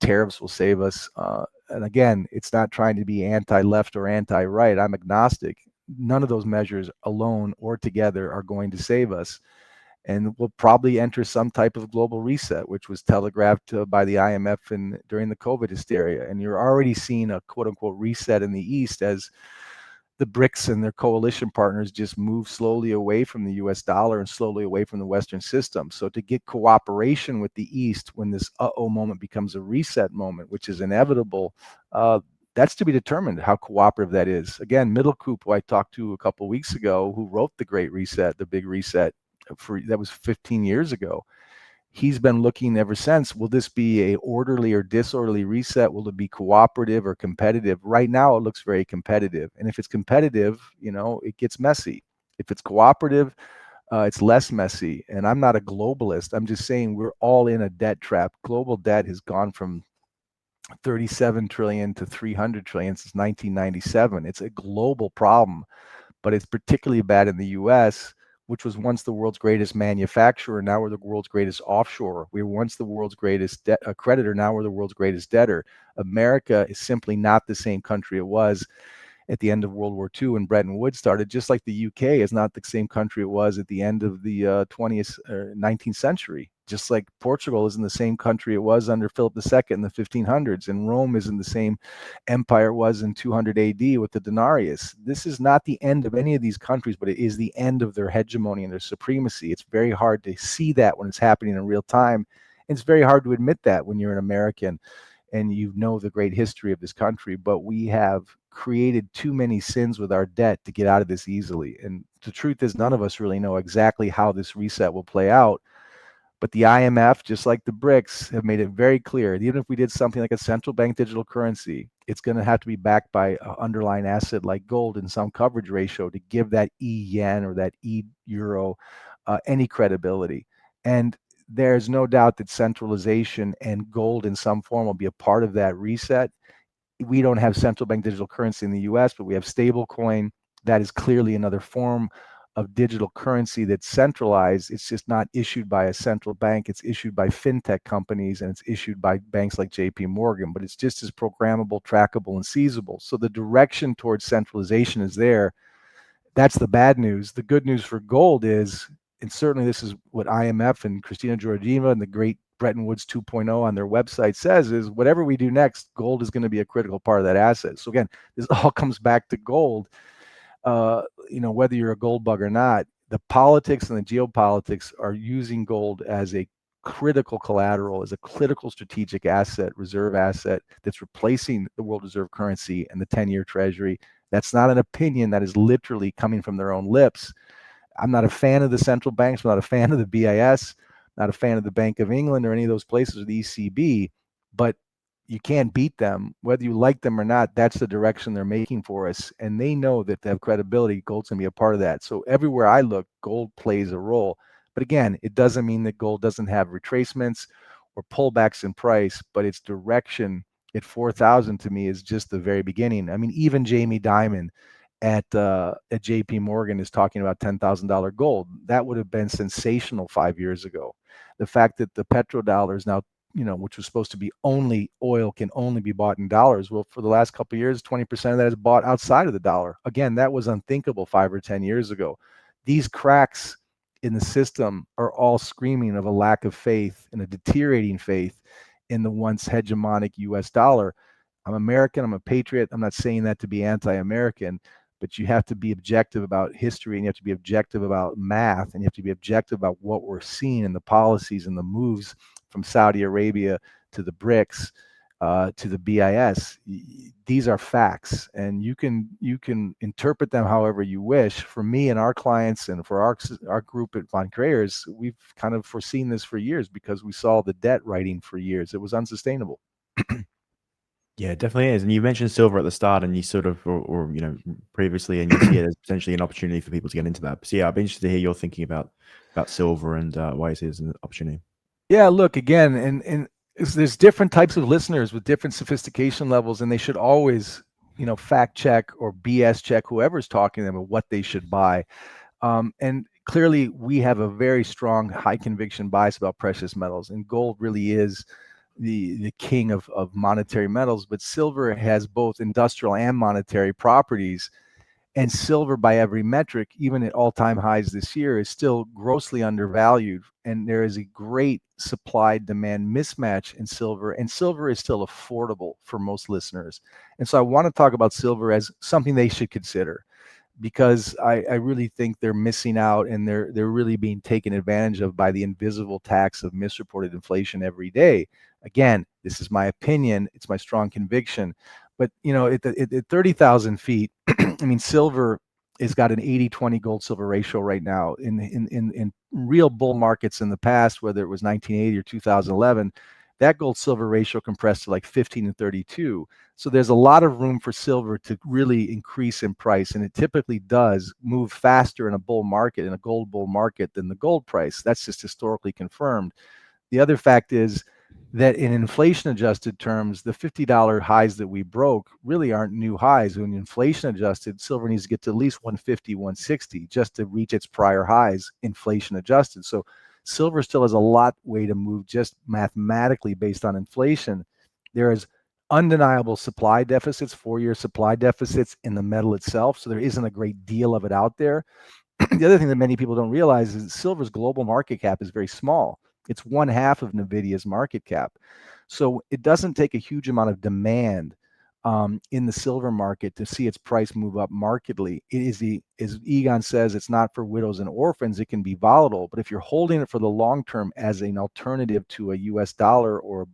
tariffs will save us. And again, it's not trying to be anti-left or anti-right. I'm agnostic. None of those measures alone or together are going to save us. And we'll probably enter some type of global reset, which was telegraphed by the IMF during the COVID hysteria. And you're already seeing a quote unquote reset in the East as the BRICS and their coalition partners just move slowly away from the US dollar and slowly away from the Western system. So to get cooperation with the East when this moment becomes a reset moment, which is inevitable, that's to be determined how cooperative that is. Again, Middlecoop, who I talked to a couple of weeks ago, who wrote The Great Reset, the Big Reset, that was 15 years ago. He's been looking ever since. Will this be a orderly or disorderly reset? Will it be cooperative or competitive? Right now, it looks very competitive. And if it's competitive, it gets messy. If it's cooperative, it's less messy. And I'm not a globalist. I'm just saying we're all in a debt trap. Global debt has gone from 37 trillion to 300 trillion since 1997. It's a global problem, but it's particularly bad in the US, which was once the world's greatest manufacturer. Now we're the world's greatest offshore. We were once the world's greatest creditor. Now we're the world's greatest debtor. America is simply not the same country it was at the end of World War II when Bretton Woods started, just like the UK is not the same country it was at the end of the 20th or 19th century. Just like Portugal isn't the same country it was under Philip II in the 1500s, and Rome isn't the same empire it was in 200 AD with the denarius. This is not the end of any of these countries, but it is the end of their hegemony and their supremacy. It's very hard to see that when it's happening in real time. It's very hard to admit that when you're an American. and you know the great history of this country, but we have created too many sins with our debt to get out of this easily. And the truth is, none of us really know exactly how this reset will play out. But the IMF, just like the BRICS, have made it very clear that even if we did something like a central bank digital currency, it's going to have to be backed by an underlying asset like gold in some coverage ratio to give that yen or that euro any credibility. And there's no doubt that centralization and gold in some form will be a part of that reset. We don't have central bank digital currency in the US, but we have stablecoin. That is clearly another form of digital currency that's centralized. It's just not issued by a central bank. It's issued by fintech companies, and it's issued by banks like JP Morgan, but it's just as programmable, trackable, and seizable. So the direction towards centralization is there. That's the bad news. The good news for gold is, and certainly this is what IMF and Christina Georgieva and the great Bretton Woods 2.0 on their website says, is whatever we do next, gold is going to be a critical part of that asset. So again, this all comes back to gold. Whether you're a gold bug or not, the politics and the geopolitics are using gold as a critical collateral, as a critical strategic asset, reserve asset that's replacing the world reserve currency and the 10-year treasury. That's not an opinion. That is literally coming from their own lips. I'm not a fan of the central banks. I'm not a fan of the BIS, not a fan of the Bank of England or any of those places, or the ECB, but you can't beat them. Whether you like them or not, that's the direction they're making for us. And they know that to have credibility, gold's going to be a part of that. So everywhere I look, gold plays a role. But again, it doesn't mean that gold doesn't have retracements or pullbacks in price, but its direction at 4,000 to me is just the very beginning. I mean, even Jamie Dimon at JP Morgan is talking about $10,000 gold. That would have been sensational 5 years ago. The fact that the petrodollar is now, which was supposed to be only oil, can only be bought in dollars. Well, for the last couple of years, 20% of that is bought outside of the dollar. Again, that was unthinkable 5 or 10 years ago. These cracks in the system are all screaming of a lack of faith and a deteriorating faith in the once hegemonic US dollar. I'm American, I'm a patriot. I'm not saying that to be anti-American, but you have to be objective about history, and you have to be objective about math, and you have to be objective about what we're seeing in the policies and the moves from Saudi Arabia to the BRICS to the BIS. These are facts, and you can interpret them however you wish. For me and our clients, and for our group at Von Greyerz, we've kind of foreseen this for years because we saw the debt writing for years. It was unsustainable. Yeah, it definitely is. And you mentioned silver at the start, and you sort of, or previously, and you see it as potentially an opportunity for people to get into that. So yeah, I'd be interested to hear your thinking about silver and why you see it as an opportunity. Yeah, look, again, and there's different types of listeners with different sophistication levels, and they should always, fact check or BS check whoever's talking to them about what they should buy. And clearly, we have a very strong, high conviction bias about precious metals, and gold really is the king of monetary metals. But silver has both industrial and monetary properties. And silver, by every metric, even at all-time highs this year, is still grossly undervalued. And there is a great supply-demand mismatch in silver, and silver is still affordable for most listeners. And so I want to talk about silver as something they should consider, because I really think they're missing out, and they're really being taken advantage of by the invisible tax of misreported inflation every day. Again, this is my opinion. It's my strong conviction. But, at 30,000 feet, I mean, silver has got an 80-20 gold silver ratio right now. In real bull markets in the past, whether it was 1980 or 2011, that gold silver ratio compressed to like 15 and 32. So there's a lot of room for silver to really increase in price, and it typically does move faster in a bull market, in a gold bull market, than the gold price. That's just historically confirmed. The other fact is that in inflation adjusted terms, the $50 highs that we broke really aren't new highs. When inflation adjusted, silver needs to get to at least 150, 160 just to reach its prior highs, inflation adjusted. So silver still has a lot way to move just mathematically based on inflation. There is undeniable supply deficits, 4-year supply deficits in the metal itself. So there isn't a great deal of it out there. The other thing that many people don't realize is that silver's global market cap is very small. It's 1/2 of NVIDIA's market cap. So it doesn't take a huge amount of demand in the silver market to see its price move up markedly. It is as Egon says, it's not for widows and orphans. It can be volatile, but if you're holding it for the long term as an alternative to a US dollar or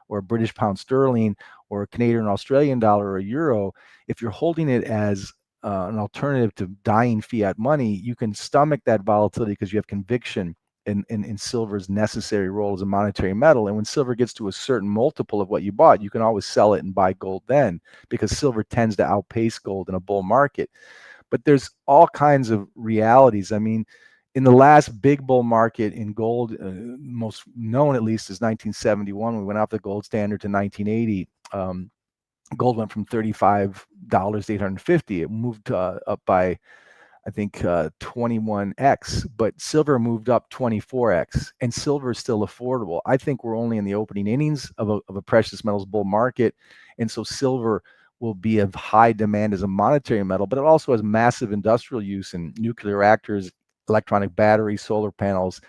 or a British pound sterling or a Canadian or Australian dollar or a euro, if you're holding it as an alternative to dying fiat money, you can stomach that volatility because you have conviction in silver's necessary role as a monetary metal. And when silver gets to a certain multiple of what you bought, you can always sell it and buy gold then, because silver tends to outpace gold in a bull market. But there's all kinds of realities. I mean, in the last big bull market in gold, most known at least is 1971. We went off the gold standard to 1980. Gold went from $35 to 850. It moved up by, I think, 21x, but silver moved up 24x, and silver is still affordable. I think we're only in the opening innings of a precious metals bull market, and so silver will be of high demand as a monetary metal, but it also has massive industrial use in nuclear reactors, electronic batteries, solar panels.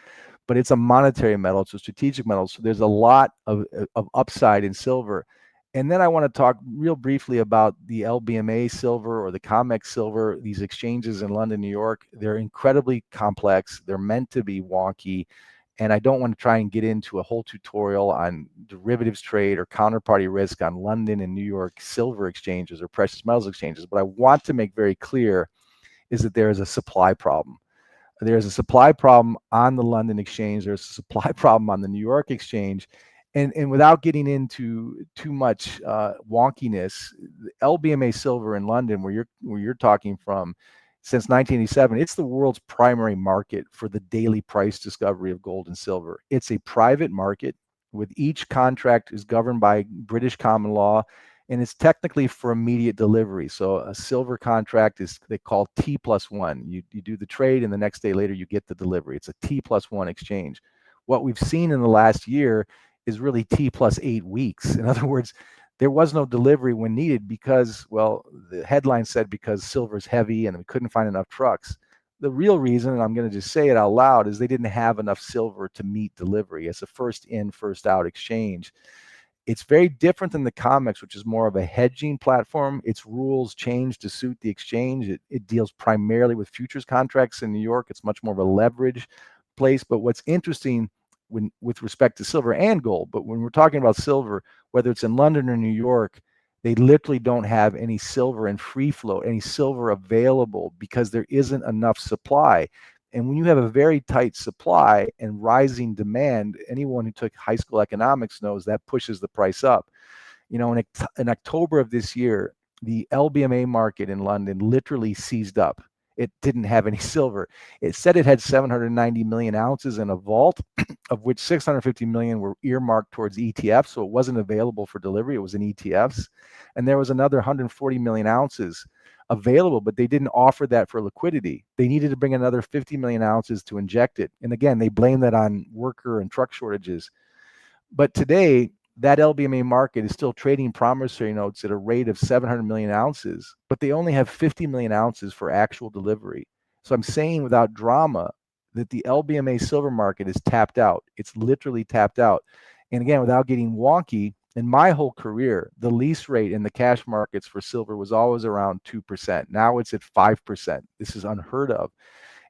But it's a monetary metal, it's a strategic metal, so there's a lot of upside in silver. And then I want to talk real briefly about the LBMA silver or the COMEX silver, these exchanges in London, New York. They're incredibly complex. They're meant to be wonky. And I don't want to try and get into a whole tutorial on derivatives trade or counterparty risk on London and New York silver exchanges or precious metals exchanges. But I want to make very clear is that there is a supply problem. There's a supply problem on the London exchange. There's a supply problem on the New York exchange. And without getting into too much wonkiness, LBMA silver in London, where you're talking from, since 1987, it's the world's primary market for the daily price discovery of gold and silver. It's a private market with each contract is governed by British common law, and it's technically for immediate delivery. So a silver contract is they call T+1. You do the trade, and the next day later you get the delivery. It's a T+1 exchange. What we've seen in the last year is really T+8 weeks. In other words, there was no delivery when needed because, well, the headline said because silver's heavy and we couldn't find enough trucks. The real reason, and I'm going to just say it out loud, is they didn't have enough silver to meet delivery. It's a first in, first out exchange. It's very different than the COMEX, which is more of a hedging platform. Its rules change to suit the exchange. It deals primarily with futures contracts in New York. It's much more of a leverage place. But what's interesting with respect to silver and gold, but when we're talking about silver, whether it's in London or New York, they literally don't have any silver in free flow, any silver available because there isn't enough supply. And when you have a very tight supply and rising demand, anyone who took high school economics knows that pushes the price up. You know, in October of this year, the LBMA market in London literally seized up. It didn't have any silver. It said it had 790 million ounces in a vault, of which 650 million were earmarked towards ETFs, so it wasn't available for delivery. It was in ETFs. And there was another 140 million ounces available, but they didn't offer that for liquidity. They needed to bring another 50 million ounces to inject it. And again, they blame that on worker and truck shortages. But today, that LBMA market is still trading promissory notes at a rate of 700 million ounces, but they only have 50 million ounces for actual delivery. So I'm saying without drama that the LBMA silver market is tapped out. It's literally tapped out. And again, without getting wonky, in my whole career, the lease rate in the cash markets for silver was always around 2%. Now it's at 5%. This is unheard of.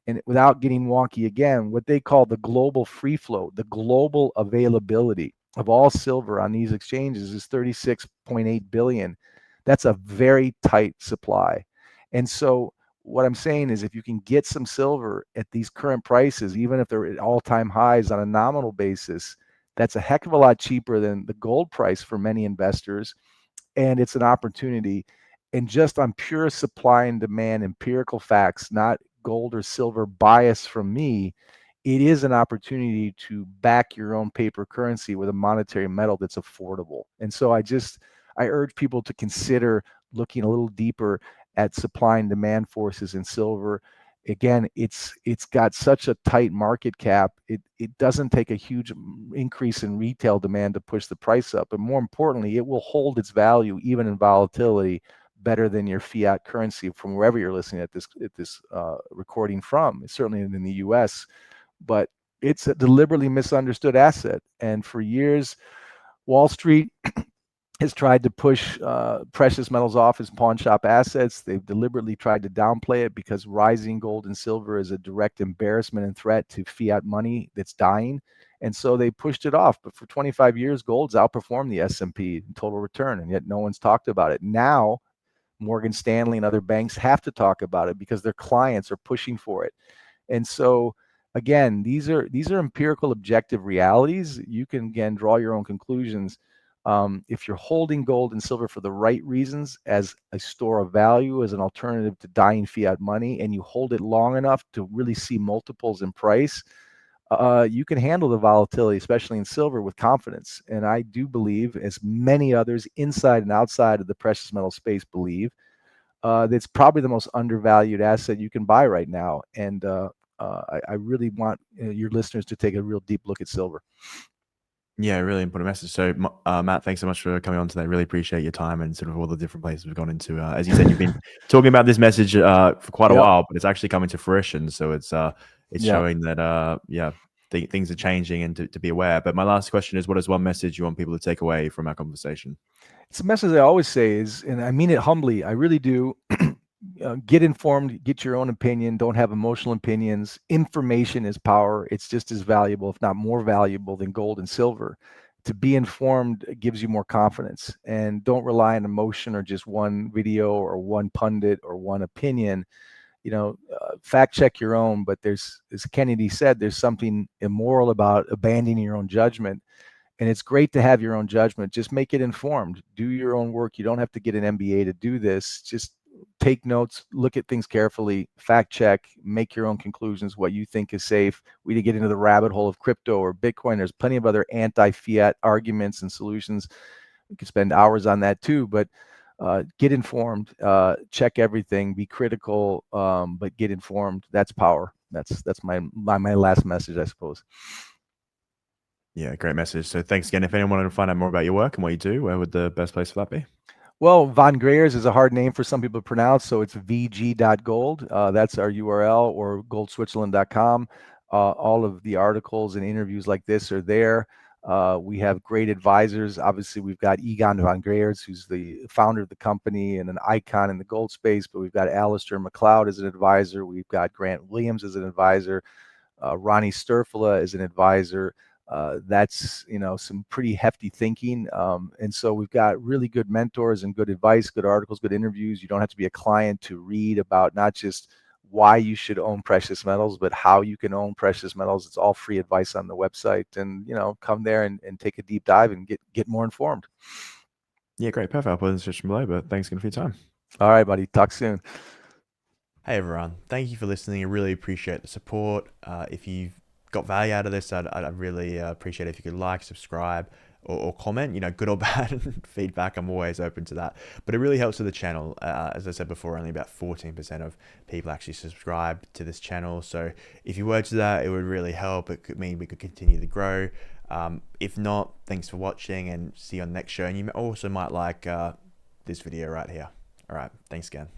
And without getting wonky again, what they call the global free flow, the global availability of all silver on these exchanges is 36.8 billion. That's a very tight supply. And so what I'm saying is if you can get some silver at these current prices, even if they're at all-time highs on a nominal basis, that's a heck of a lot cheaper than the gold price for many investors. And it's an opportunity. And just on pure supply and demand, empirical facts, not gold or silver bias from me, it is an opportunity to back your own paper currency with a monetary metal that's affordable. And so I urge people to consider looking a little deeper at supply and demand forces in silver. Again, it's got such a tight market cap. It doesn't take a huge increase in retail demand to push the price up. But more importantly, it will hold its value even in volatility better than your fiat currency from wherever you're listening at this recording from. It's certainly in the US, but it's a deliberately misunderstood asset. And for years, Wall Street has tried to push precious metals off as pawn shop assets. They've deliberately tried to downplay it because rising gold and silver is a direct embarrassment and threat to fiat money that's dying. And so they pushed it off. But for 25 years, gold's outperformed the S&P in total return, and yet no one's talked about it. Now, Morgan Stanley and other banks have to talk about it because their clients are pushing for it. And so again, these are empirical, objective realities. You can again draw your own conclusions. If you're holding gold and silver for the right reasons, as a store of value, as an alternative to dying fiat money, and you hold it long enough to really see multiples in price, you can handle the volatility, especially in silver, with confidence. And I do believe, as many others inside and outside of the precious metal space believe, that's probably the most undervalued asset you can buy right now. And I really want your listeners to take a real deep look at silver. Yeah, really important message. So, Matt, thanks so much for coming on today. Really appreciate your time and sort of all the different places we've gone into. As you said, you've been talking about this message for quite a Yep. while, but it's actually coming to fruition. So it's Yep. showing that things are changing and to be aware. But my last question is, what is one message you want people to take away from our conversation? It's a message I always say is, and I mean it humbly, I really do. Get informed, get your own opinion, don't have emotional opinions. Information is power. It's just as valuable, if not more valuable, than gold and silver. To be informed gives you more confidence, and don't rely on emotion or just one video or one pundit or one opinion. Fact check your own, but there's, as Kennedy said, there's something immoral about abandoning your own judgment. And it's great to have your own judgment. Just make it informed. Do your own work. You don't have to get an MBA to do this. Just take notes, look at things carefully, fact check, make your own conclusions, what you think is safe. We didn't get into the rabbit hole of crypto or Bitcoin. There's plenty of other anti-fiat arguments and solutions. We could spend hours on that too, but get informed, check everything, be critical, but get informed. That's power. That's my last message, I suppose. Yeah, great message. So thanks again. If anyone wanted to find out more about your work and what you do, where would the best place for that be? Well, Von Greyerz is a hard name for some people to pronounce, so it's vg.gold. That's our URL, or goldswitzerland.com. All of the articles and interviews like this are there. We have great advisors. Obviously, we've got Egon Von Greyerz, who's the founder of the company and an icon in the gold space, but we've got Alistair McLeod as an advisor. We've got Grant Williams as an advisor. Ronnie Sturfula is an advisor. That's some pretty hefty thinking, and so we've got really good mentors and good advice, good articles, good interviews. You don't have to be a client to read about not just why you should own precious metals, but how you can own precious metals. It's all free advice on the website, and come there and take a deep dive and get more informed. Yeah, great, perfect. I'll put in the description below, but thanks again for your time. All right, buddy, talk soon. Hey everyone, thank you for listening. I really appreciate the support. If you've got value out of this, I'd really appreciate it if you could like, subscribe, or comment, good or bad feedback. I'm always open to that, but it really helps with the channel. As I said before, only about 14% of people actually subscribe to this channel. So if you were to that, it would really help. It could mean we could continue to grow. If not, thanks for watching and see you on the next show. And you also might like this video right here. All right, thanks again.